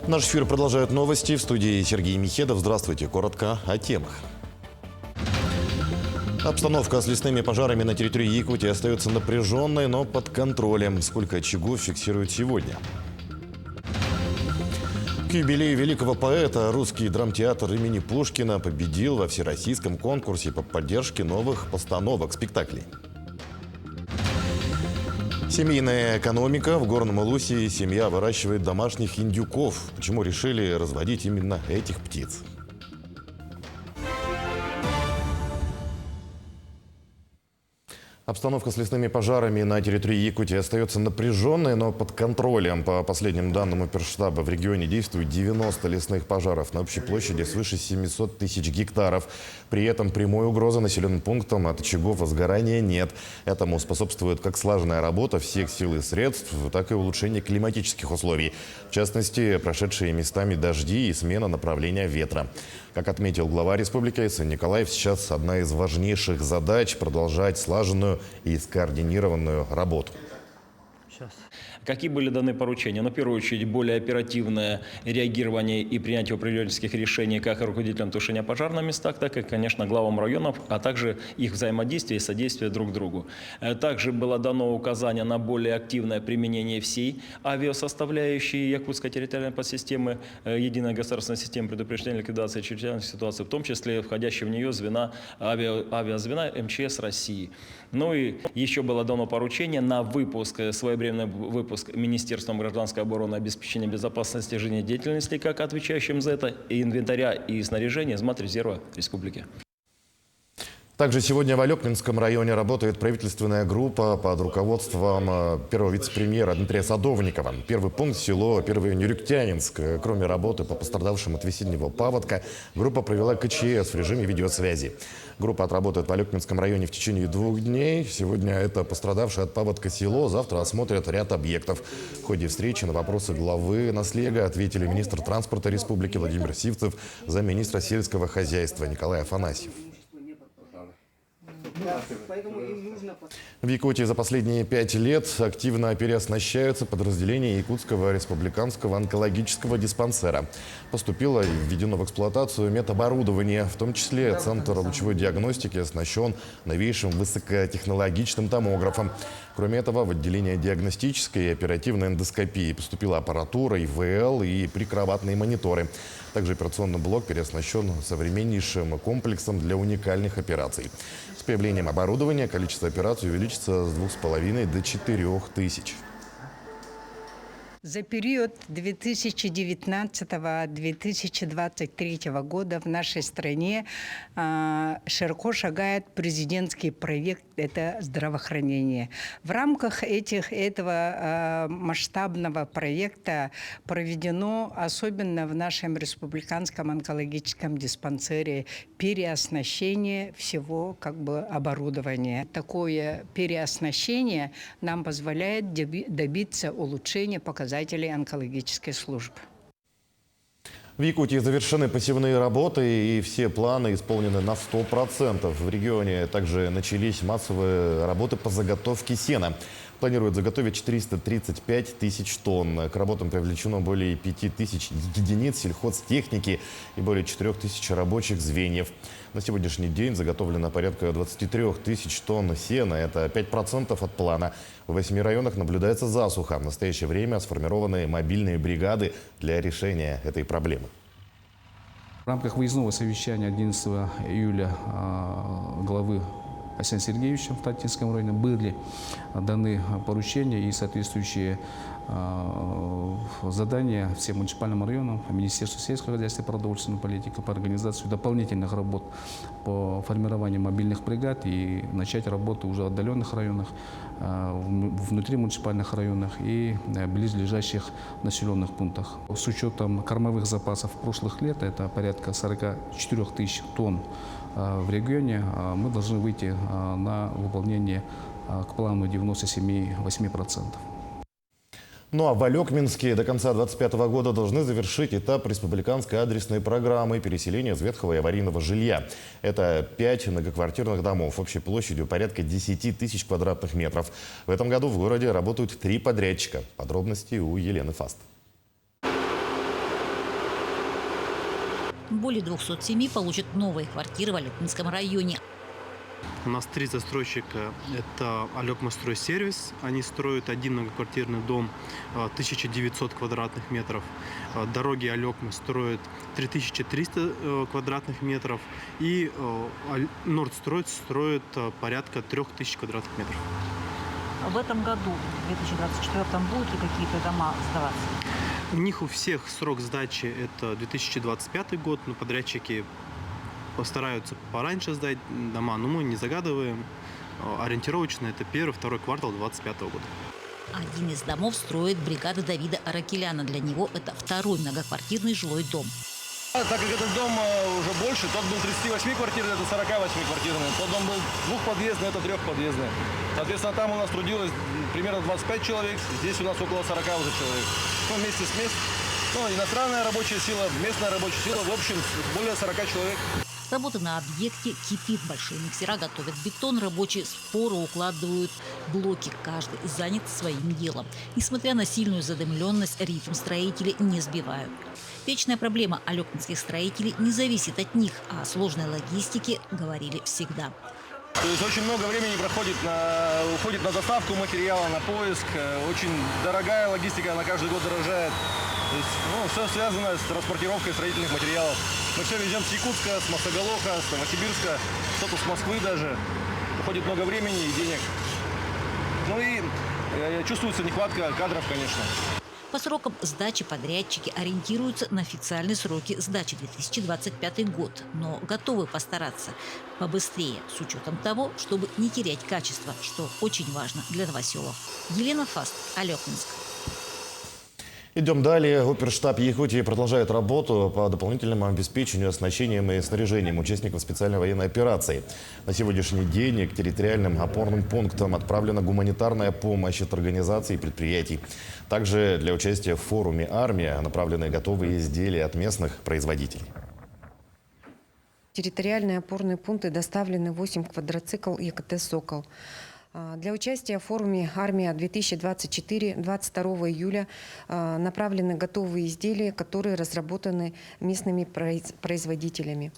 Наш эфир продолжают новости. В студии Сергей Михедов. Здравствуйте. Коротко о темах. Обстановка с лесными пожарами на территории Якутии остается напряженной, но под контролем. Сколько очагов фиксируют сегодня? К юбилею великого поэта русский драмтеатр имени Пушкина победил во всероссийском конкурсе по поддержке новых постановок спектаклей. Семейная экономика. В Горном Улусе семья выращивает домашних индюков. Почему решили разводить именно этих птиц? Обстановка с лесными пожарами на территории Якутии остается напряженной, но под контролем. По последним данным оперштаба, в регионе действует 90 лесных пожаров на общей площади свыше 700 тысяч гектаров. При этом прямой угрозы населенным пунктам от очагов возгорания нет. Этому способствует как слаженная работа всех сил и средств, так и улучшение климатических условий. В частности, прошедшие местами дожди и смена направления ветра. Как отметил глава республики Сын Николаев, сейчас одна из важнейших задач – продолжать слаженную и скоординированную работу. Какие были даны поручения? В первую очередь, более оперативное реагирование и принятие управленческих решений как руководителям тушения пожара на местах, так и, конечно, главам районов, а также их взаимодействие и содействие друг другу. Также было дано указание на более активное применение всей авиасоставляющей Якутской территориальной подсистемы, единой государственной системы предупреждения и ликвидации чрезвычайных ситуаций, в том числе входящие в нее звена, авиазвена МЧС России. Ну и еще было дано поручение на выпуск, своевременный выпуск Министерством гражданской обороны и обеспечения безопасности жизнедеятельности, как отвечающим за это, и инвентаря и снаряжения из Матрезерва Республики. Также сегодня в Алекминском районе работает правительственная группа под руководством первого вице-премьера Дмитрия Садовникова. Первый пункт – село Первый-Нюрюктянинск. Кроме работы по пострадавшим от весеннего паводка, группа провела КЧС в режиме видеосвязи. Группа отработает в Алекминском районе в течение 2 дней. Сегодня это пострадавшее от паводка село. Завтра осмотрят ряд объектов. В ходе встречи на вопросы главы Наслега ответили министр транспорта республики Владимир Сивцев, замминистра сельского хозяйства Николай Афанасьев. В Якутии за последние 5 лет активно переоснащаются подразделения Якутского республиканского онкологического диспансера. Поступило и введено в эксплуатацию медоборудование, в том числе Центр лучевой диагностики оснащен новейшим высокотехнологичным томографом. Кроме этого, в отделение диагностической и оперативной эндоскопии поступила аппаратура, ИВЛ и прикроватные мониторы. Также операционный блок переоснащен современнейшим комплексом для уникальных операций. С появлением оборудования количество операций увеличится с 2500 до 4000. За период 2019-2023 года в нашей стране широко шагает президентский проект – это здравоохранение. В рамках этого масштабного проекта проведено, особенно в нашем республиканском онкологическом диспансере, переоснащение всего оборудования. Такое переоснащение нам позволяет добиться улучшения показателей онкологической службы. В Якутии завершены посевные работы и все планы исполнены на 100%. В регионе также начались массовые работы по заготовке сена. Планируют заготовить 435 тысяч тонн. К работам привлечено более 5000 единиц сельхозтехники и более 4000 рабочих звеньев. На сегодняшний день заготовлено порядка 23 тысяч тонн сена. Это 5% от плана. В 8 районах наблюдается засуха. В настоящее время сформированы мобильные бригады для решения этой проблемы. В рамках выездного совещания 11 июля главы Асена Сергеевича в Татинском районе были даны поручения и соответствующие задания всем муниципальным районам, Министерству сельского хозяйства и продовольственной политики по организации дополнительных работ по формированию мобильных бригад и начать работу уже в отдаленных районах, внутри муниципальных районах и близлежащих населенных пунктах. С учетом кормовых запасов прошлых лет, это порядка 44 тысяч тонн в регионе, мы должны выйти на выполнение к плану 97,8%. Ну а в Алекминске до конца 2025 года должны завершить этап республиканской адресной программы переселения из ветхого и аварийного жилья. Это 5 многоквартирных домов общей площадью порядка 10 тысяч квадратных метров. В этом году в городе работают 3 подрядчика. Подробности у Елены Фаст. Более 200 семей получат новые квартиры в Алекминском районе. У нас 3 застройщика. Это Алекмастройсервис. Они строят один многоквартирный дом 1900 квадратных метров. Дороги Алекма строят 3300 квадратных метров. И Нордстрой строит порядка 3000 квадратных метров. В этом году, в 2024, будут ли какие-то дома сдаваться? У них у всех срок сдачи это 2025 год, но подрядчики постараются пораньше сдать дома, но мы не загадываем. Ориентировочно это 1-2 квартал 2025 года. Один из домов строит бригада Давида Аракеляна. Для него это второй многоквартирный жилой дом. Так как этот дом уже больше, тот был 38-квартирный, это 48-квартирный. Тот дом был двухподъездный, это трехподъездный. Соответственно, там у нас трудилось примерно 25 человек, здесь у нас около 40 уже человек. Ну, вместе с иностранная рабочая сила, местная рабочая сила, в общем, более 40 человек. Работа на объекте кипит. Большие миксера готовят бетон, рабочие споро укладывают блоки. Каждый занят своим делом. Несмотря на сильную задымленность, ритм строители не сбивают. Вечная проблема алекминских строителей не зависит от них, а о сложной логистике говорили всегда. То есть очень много времени уходит на доставку материала, на поиск. Очень дорогая логистика, она каждый год дорожает. То есть, все связано с транспортировкой строительных материалов. Мы все везем с Якутска, с Мосоголоха, с Новосибирска, что-то с Москвы даже. Уходит много времени и денег. Ну и чувствуется нехватка кадров, конечно. По срокам сдачи подрядчики ориентируются на официальные сроки сдачи 2025 год, но готовы постараться побыстрее, с учетом того, чтобы не терять качество, что очень важно для новоселов. Елена Фаст, Алекминск. Идем далее. Оперштаб Якутии продолжает работу по дополнительному обеспечению оснащением и снаряжением участников специальной военной операции. На сегодняшний день к территориальным опорным пунктам отправлена гуманитарная помощь от организаций и предприятий. Также для участия в форуме «Армия» направлены готовые изделия от местных производителей. Территориальные опорные пункты доставлены 8 квадроцикл ЕКТ «Сокол». Для участия в форуме «Армия-2024» 22 июля направлены готовые изделия, которые разработаны местными производителями.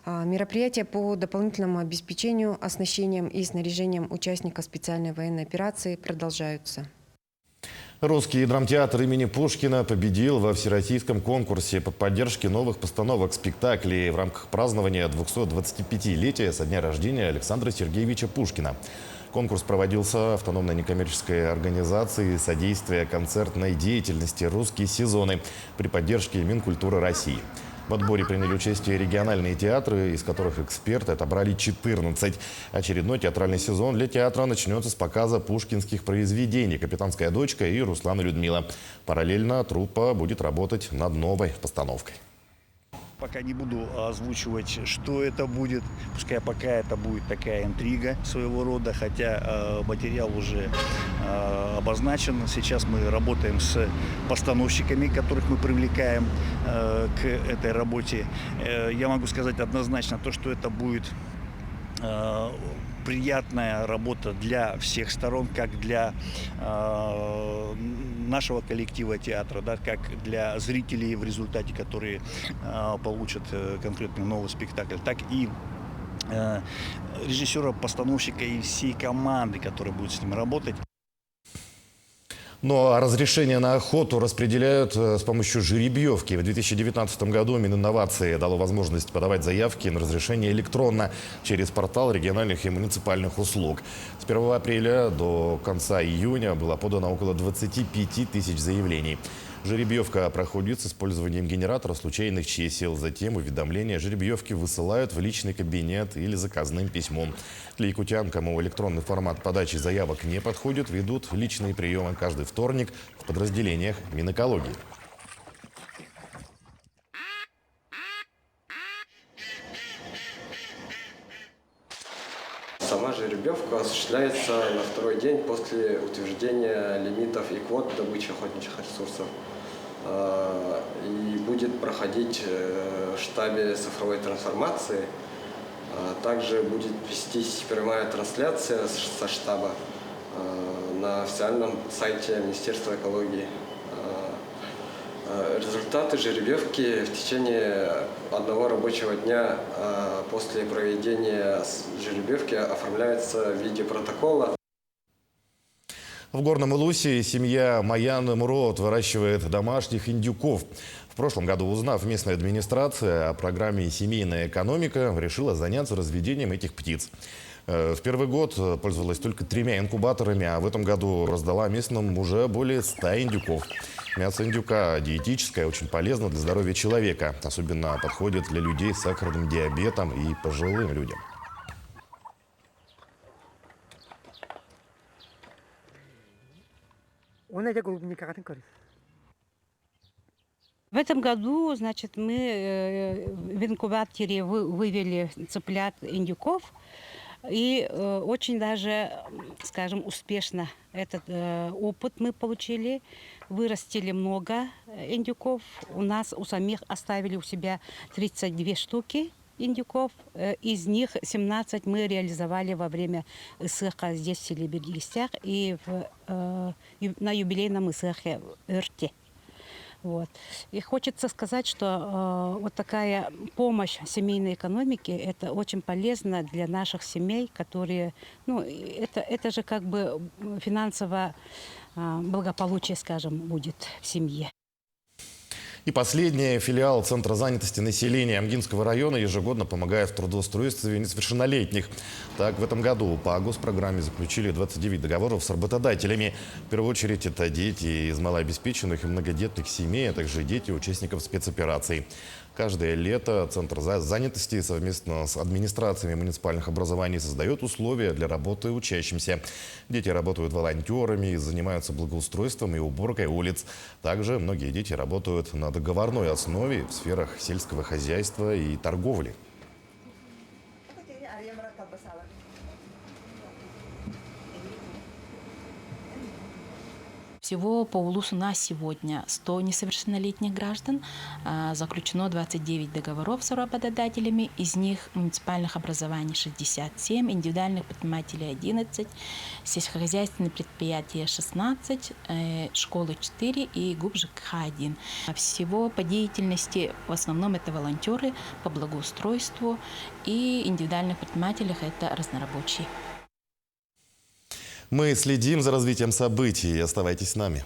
Мероприятия по дополнительному обеспечению оснащением и снаряжением участников специальной военной операции продолжаются. Русский драмтеатр имени Пушкина победил во всероссийском конкурсе по поддержке новых постановок спектаклей в рамках празднования 225-летия со дня рождения Александра Сергеевича Пушкина. Конкурс проводился автономной некоммерческой организацией содействия концертной деятельности «Русские сезоны» при поддержке Минкультуры России. В отборе приняли участие региональные театры, из которых эксперты отобрали 14. Очередной театральный сезон для театра начнется с показа пушкинских произведений «Капитанская дочка» и «Руслан и Людмила». Параллельно труппа будет работать над новой постановкой. Пока не буду озвучивать, что это будет. Пускай пока это будет такая интрига своего рода, хотя материал уже обозначен. Сейчас мы работаем с постановщиками, которых мы привлекаем к этой работе. Я могу сказать однозначно то, что это будет приятная работа для всех сторон, как для нашего коллектива театра, да, как для зрителей в результате, которые получат конкретный новый спектакль, так и режиссера, постановщика и всей команды, которая будет с ним работать. Но разрешение на охоту распределяют с помощью жеребьевки. В 2019 году Мининновации дало возможность подавать заявки на разрешение электронно через портал региональных и муниципальных услуг. С 1 апреля до конца июня было подано около 25 тысяч заявлений. Жеребьевка проходит с использованием генератора случайных чисел. Затем уведомления жеребьевки высылают в личный кабинет или заказным письмом. Для якутян, кому электронный формат подачи заявок не подходит, ведут личные приемы каждый вторник в подразделениях Минэкологии. Сама жеребьевка осуществляется на второй день после утверждения лимитов и квот добычи охотничьих ресурсов. И будет проходить в штабе цифровой трансформации. Также будет вестись прямая трансляция со штаба на официальном сайте Министерства экологии. Результаты жеребьевки в течение одного рабочего дня после проведения жеребьевки оформляются в виде протокола. В Горном Илусе семья Маяны Мурод выращивает домашних индюков. В прошлом году, узнав местная администрация о программе «Семейная экономика», решила заняться разведением этих птиц. В первый год пользовалась только 3 инкубаторами, а в этом году раздала местным уже более 100 индюков. Мясо индюка диетическое, очень полезно для здоровья человека. Особенно подходит для людей с сахарным диабетом и пожилым людям. В этом году, значит, мы в инкубаторе вывели цыплят индюков. И очень даже, скажем, успешно этот опыт мы получили. Вырастили много индюков. У самих оставили у себя 32 штуки индюков. Из них 17 мы реализовали во время ИСЭХа здесь, в селе Бергистях, и на юбилейном ИСЭХе в Ирте. Вот. И хочется сказать, что вот такая помощь семейной экономике – это очень полезно для наших семей, которые, ну, это же как бы финансовое благополучие, скажем, будет в семье. И последнее. Филиал Центра занятости населения Амгинского района ежегодно помогает в трудоустройстве несовершеннолетних. Так, в этом году по госпрограмме заключили 29 договоров с работодателями. В первую очередь это дети из малообеспеченных и многодетных семей, а также дети участников спецопераций. Каждое лето Центр занятости совместно с администрациями муниципальных образований создает условия для работы учащимся. Дети работают волонтерами, занимаются благоустройством и уборкой улиц. Также многие дети работают на договорной основе в сферах сельского хозяйства и торговли. Всего по Улусу на сегодня 100 несовершеннолетних граждан. Заключено 29 договоров с работодателями. Из них муниципальных образований 67, индивидуальных предпринимателей 11, сельскохозяйственные предприятия 16, школы 4 и ГУП ЖКХ 1. Всего по деятельности в основном это волонтеры по благоустройству, и индивидуальных предпринимателях это разнорабочие. Мы следим за развитием событий. Оставайтесь с нами.